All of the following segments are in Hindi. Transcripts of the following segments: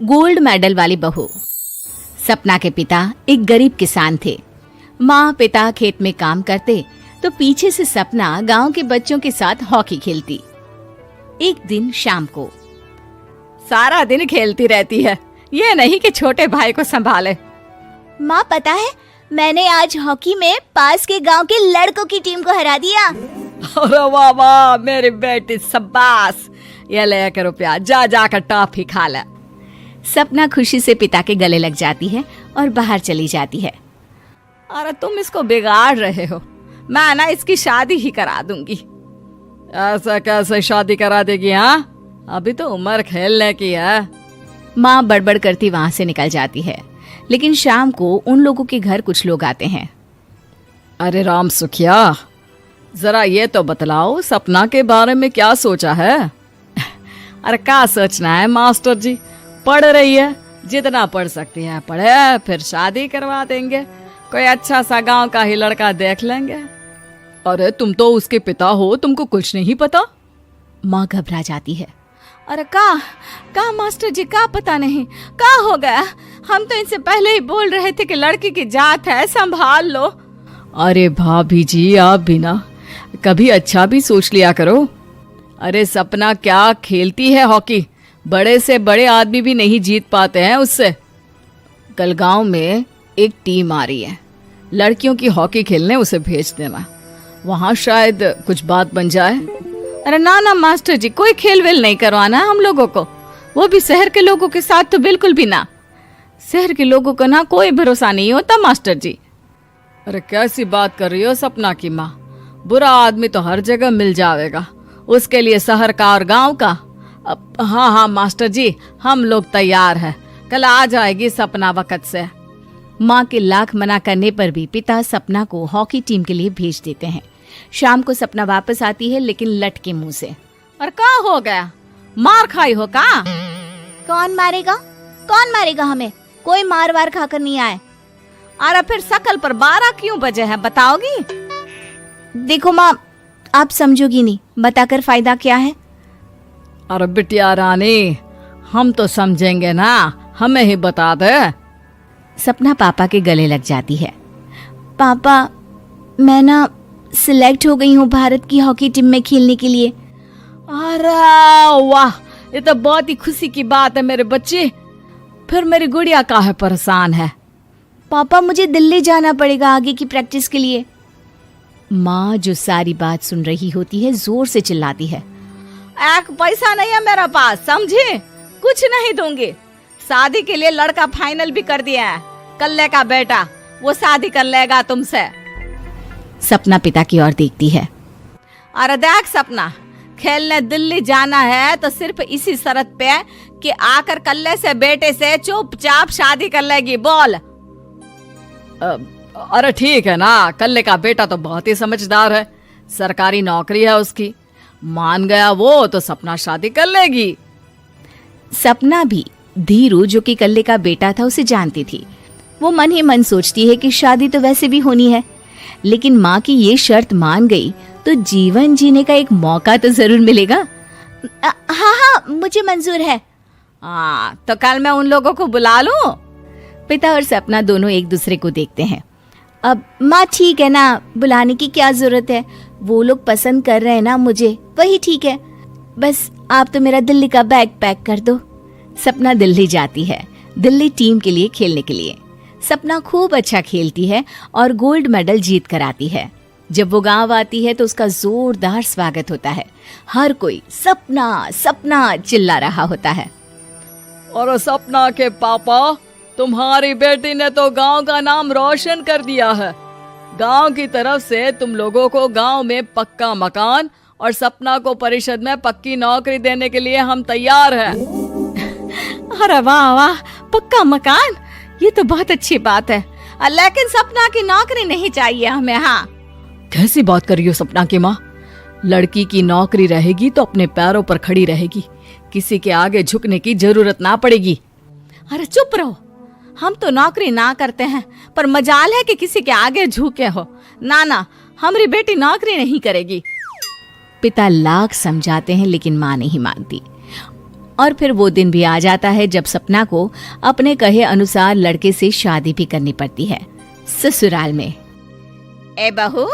गोल्ड मेडल वाली बहू। सपना के पिता एक गरीब किसान थे। माँ पिता खेत में काम करते तो पीछे से सपना गांव के बच्चों के साथ हॉकी खेलती। एक दिन शाम को, सारा दिन खेलती रहती है, ये नहीं कि छोटे भाई को संभाले। माँ पता है, मैंने आज हॉकी में पास के गांव के लड़कों की टीम को हरा दिया। अरे वाह वाह मेरी बेटी, शाबाश, ये ले कर रुपया, जा जाकर टॉफी खा ले। सपना खुशी से पिता के गले लग जाती है और बाहर चली जाती है। अरे तुम इसको बिगाड़ रहे हो, मैं ना इसकी शादी ही करा दूंगी। ऐसा कैसे शादी करा देगी? हाँ, अभी तो उम्र खेलने की है। माँ बड़बड़ करती वहां से निकल जाती है। लेकिन शाम को उन लोगों के घर कुछ लोग आते हैं। अरे राम सुखिया, जरा ये तो बतलाओ, सपना के बारे में क्या सोचा है? अरे क्या सोचना है मास्टर जी, पढ़ रही है, जितना पढ़ सकती है पढ़े, फिर शादी करवा देंगे, कोई अच्छा सा गांव का ही लड़का देख लेंगे। अरे तुम तो उसके पिता हो, तुमको कुछ नहीं पता? माँ घबरा जाती है। अरे का मास्टर जी, का पता नहीं, का हो गया? हम तो इनसे पहले ही बोल रहे थे कि लड़की की जात है, संभाल लो। अरे भाभी जी, आप भी ना कभी अच्छा भी सोच लिया करो। अरे सपना क्या खेलती है हॉकी, बड़े से बड़े आदमी भी नहीं जीत पाते हैं उससे। कल गांव में एक टीम आ रही है, लड़कियों की हॉकी खेलने उसे भेज देना, वहां शायद कुछ बात बन जाए। अरे ना मास्टर जी, कोई खेल वेल नहीं करवाना हम लोगों को, वो भी शहर के लोगों के साथ तो बिल्कुल भी ना। शहर के लोगों को ना कोई भरोसा नहीं होता मास्टर जी। अरे कैसी बात कर रही हो सपना की माँ, बुरा आदमी तो हर जगह मिल जाएगा, उसके लिए शहर का और गांव का। हाँ मास्टर जी, हम लोग तैयार हैं, कल आ जाएगी सपना वक्त से। माँ के लाख मना करने पर भी पिता सपना को हॉकी टीम के लिए भेज देते हैं। शाम को सपना वापस आती है, लेकिन लट के मुंह से। और क्या हो गया, मार खाई हो का? कौन मारेगा हमें? कोई मार वार खाकर नहीं आए। अरे फिर शकल पर 12 क्यों बजे हैं, बताओगी? देखो माँ, आप समझोगी नहीं, बताकर फायदा क्या है? अरे बिटिया रानी, हम तो समझेंगे ना, हमें ही बता दे। सपना पापा के गले लग जाती है। पापा, मैं ना सिलेक्ट हो गई हूँ भारत की हॉकी टीम में खेलने के लिए। अरे वाह, ये तो बहुत ही खुशी की बात है मेरे बच्चे। फिर मेरी गुड़िया काहे परेशान है? पापा, मुझे दिल्ली जाना पड़ेगा आगे की प्रैक्टिस के लिए। माँ जो सारी बात सुन रही होती है, जोर से चिल्लाती है। एक पैसा नहीं है मेरे पास, समझी? कुछ नहीं दूंगी। शादी के लिए लड़का फाइनल भी कर दिया है, कल्ले का बेटा, वो शादी कर लेगा तुमसे। सपना पिता की ओर देखती है। अरे देख सपना, खेलने दिल्ली जाना है तो सिर्फ इसी शर्त पे कि आकर कल्ले से बेटे से चुपचाप शादी कर लेगी, बोल। अरे ठीक है ना, कल्ले का बेटा तो बहुत ही समझदार है, सरकारी नौकरी है उसकी, मान गया वो तो सपना शादी कर लेगी। सपना भी धीरू, जो कि कल्ले का बेटा था, उसे जानती थी। वो मन ही मन सोचती है कि शादी तो वैसे भी होनी है, लेकिन माँ की ये शर्त मान गई तो जीवन जीने का एक मौका तो जरूर मिलेगा। हाँ, मुझे मंजूर है। तो कल मैं उन लोगों को बुला लूं? पिता और सपना दोनों एक दूसरे को देखते हैं। अब माँ ठीक है ना, बुलाने की क्या जरूरत है, वो लोग पसंद कर रहे हैं ना मुझे, वही ठीक है। बस आप तो मेरा दिल्ली का बैग पैक कर दो। सपना दिल्ली जाती है, दिल्ली टीम के लिए खेलने के लिए। सपना खूब अच्छा खेलती है और गोल्ड मेडल जीत कर आती है। जब वो गांव आती है तो उसका जोरदार स्वागत होता है। हर कोई सपना सपना चिल्ला रहा होता है। और सपना के पापा, तुम्हारी बेटी ने तो गांव का नाम रोशन कर दिया है। गांव की तरफ से तुम लोगों को गांव में पक्का मकान और सपना को परिषद में पक्की नौकरी देने के लिए हम तैयार हैं। अरे वाह वाह, पक्का मकान, ये तो बहुत अच्छी बात है, लेकिन सपना की नौकरी नहीं चाहिए हमें। हाँ, कैसी बात कर रही हो सपना की माँ? लड़की की नौकरी रहेगी तो अपने पैरों पर खड़ी रहेगी, किसी के आगे झुकने की जरूरत ना पड़ेगी। अरे चुप रहो, हम तो नौकरी ना करते हैं, पर मजाल है कि किसी के आगे झुके हो। ना, हमारी बेटी नौकरी नहीं करेगी। पिता लाख समझाते हैं लेकिन माँ नहीं मानती। और फिर वो दिन भी आ जाता है जब सपना को अपने कहे अनुसार लड़के से शादी भी करनी पड़ती है। ससुराल में ए बहू,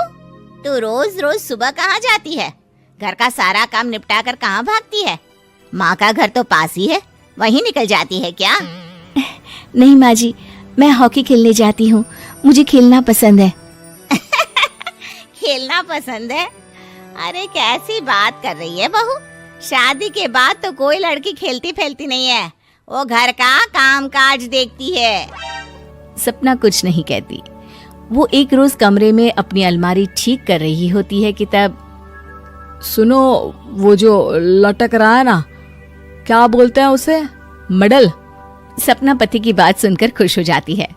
तू रोज रोज सुबह कहाँ जाती है? घर का सारा काम निपटा कर कहाँ भागती है? माँ का घर तो पास ही है, वहीं निकल जाती है क्या? नहीं माँ जी, मैं हॉकी खेलने जाती हूँ, मुझे खेलना पसंद है। खेलना पसंद है? अरे कैसी बात कर रही है बहू, शादी के बाद तो कोई लड़की खेलती फैलती नहीं है, वो घर का काम काज देखती है। सपना कुछ नहीं कहती। वो एक रोज कमरे में अपनी अलमारी ठीक कर रही होती है कि तब सुनो, वो जो लटक रहा है ना, क्या बोलते हैं उसे? मेडल। सपना पति की बात सुनकर खुश हो जाती है,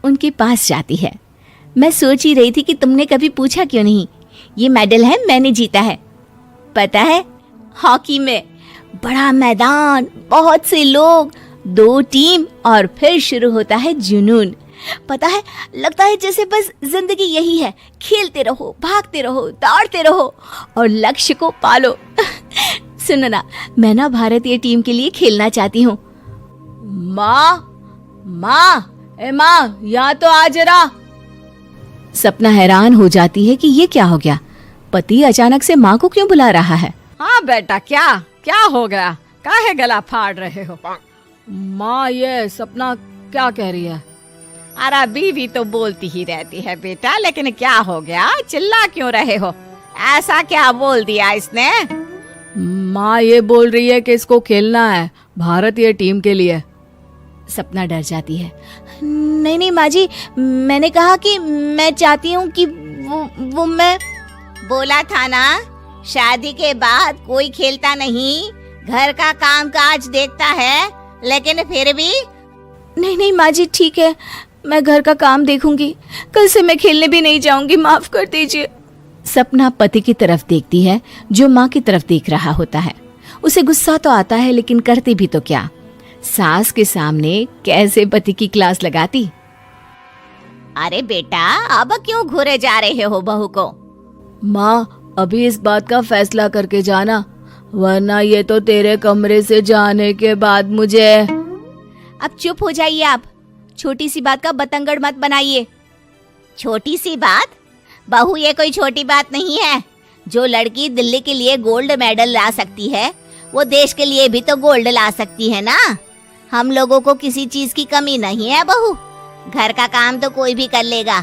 उनके पास जाती है। मैं सोच ही रही थी कि तुमने कभी पूछा क्यों नहीं। ये मेडल है, मैंने जीता है। पता है, हॉकी में बड़ा मैदान, बहुत से लोग, 2 टीम और फिर शुरू होता है जुनून। पता है, लगता है जैसे बस जिंदगी यही है, खेलते रहो, भागते रहो, दौड़ते रहो और लक्ष्य को पालो। सुनो ना, मैं ना भारतीय टीम के लिए खेलना चाहती हूँ। माँ, यहाँ तो आ जरा। सपना हैरान हो जाती है कि ये क्या हो गया, पति अचानक से माँ को क्यों बुला रहा है। हाँ बेटा, क्या हो गया? काहे गला फाड़ रहे हो? माँ, ये सपना क्या कह रही है? अरे बीवी तो बोलती ही रहती है बेटा, लेकिन क्या हो गया, चिल्ला क्यों रहे हो? ऐसा क्या बोल दिया इसने? माँ ये बोल रही है कि इसको खेलना है भारतीय टीम के लिए। सपना डर जाती है। नहीं माँ जी, मैंने कहा कि मैं चाहती हूँ कि वो मैं बोला था ना, शादी के बाद कोई खेलता नहीं, घर का काम काज देखता है, लेकिन फिर भी। नहीं माँ जी, ठीक है, मैं घर का काम देखूंगी, कल से मैं खेलने भी नहीं जाऊंगी, माफ कर दीजिए। सपना पति की तरफ देखती है जो माँ की तरफ देख रहा होता है। उसे गुस्सा तो आता है, लेकिन करती भी तो क्या, सास के सामने कैसे पति की क्लास लगाती। अरे बेटा, अब क्यों घूरे जा रहे हो बहू को? माँ, अभी इस बात का फैसला करके जाना, वरना ये तो तेरे कमरे से जाने के बाद मुझे। अब चुप हो जाइए आप, छोटी सी बात का बतंगड़ मत बनाइए। छोटी सी बात? बहू, ये कोई छोटी बात नहीं है। जो लड़की दिल्ली के लिए गोल्ड मेडल ला सकती है, वो देश के लिए भी तो गोल्ड ला सकती है ना। हम लोगों को किसी चीज की कमी नहीं है बहू, घर का काम तो कोई भी कर लेगा,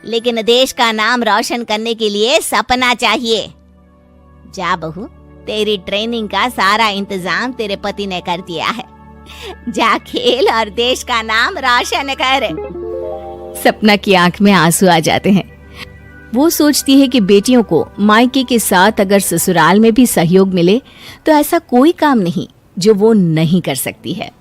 लेकिन देश का नाम रोशन करने के लिए सपना चाहिए। जा बहू, तेरी ट्रेनिंग का सारा इंतजाम तेरे पति ने कर दिया है, जा खेल और देश का नाम रोशन कर। सपना की आंख में आंसू आ जाते हैं। वो सोचती है कि बेटियों को मायके के साथ अगर ससुराल में भी सहयोग मिले तो ऐसा कोई काम नहीं जो वो नहीं कर सकती है।